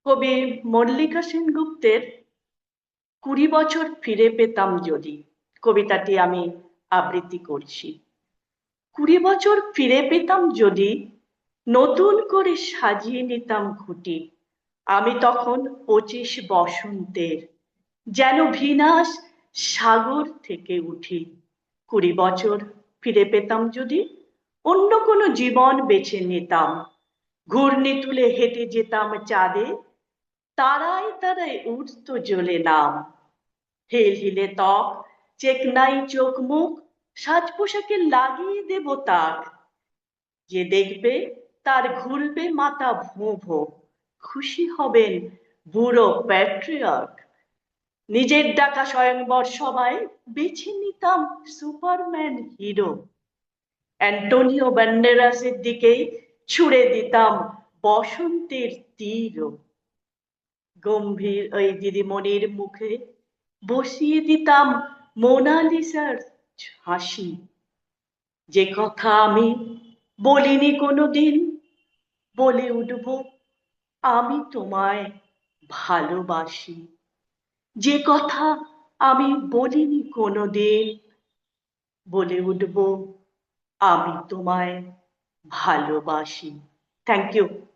কবি মল্লিকা সেনগুপ্তের 20 বছর ফিরে পেতাম যদি কবিতাটি আমি আবৃত্তি করছি। 20 বছর ফিরে পেতাম যদি, নতুন করে সাজিয়ে নিতাম ঘুটি। আমি তখন 25 বসন্তের, যেন ভিনাস সাগর থেকে উঠি। 20 বছর ফিরে পেতাম যদি, অন্য কোনো জীবন বেছে নিতাম। ঘূর্ণি তুলে হেঁটে যেতাম চাঁদে, তারায় তারায় উঠতো জ্বলে নাম। হিল হিলে ত্বক, চেকনাই চোখ মুখ, সাজ পোশাকে লাগিয়ে দেব তাক। যে দেখবে তার ঘুরবে মাথা ভোঁ ভোঁ, খুশি হবেন বুড়ো প্যাট্রিয়ট। নিজের ডাকা স্বয়ংবর সবাই বেছে নিতাম সুপারম্যান হিরো। অ্যান্টোনিও ব্যান্ডেরাসের দিকেই ছুড়ে দিতাম বসন্তের তীর। গম্ভীর ওই দিদিমণির মুখে বসিয়ে দিতাম মোনালিসার হাসি। যে কথা আমি বলিনি কোনোদিন, বলে উঠব আমি তোমায় ভালোবাসি। যে কথা আমি বলিনি কোনোদিন, বলে উঠব আমি তোমায় ভালোবাসি। Thank you.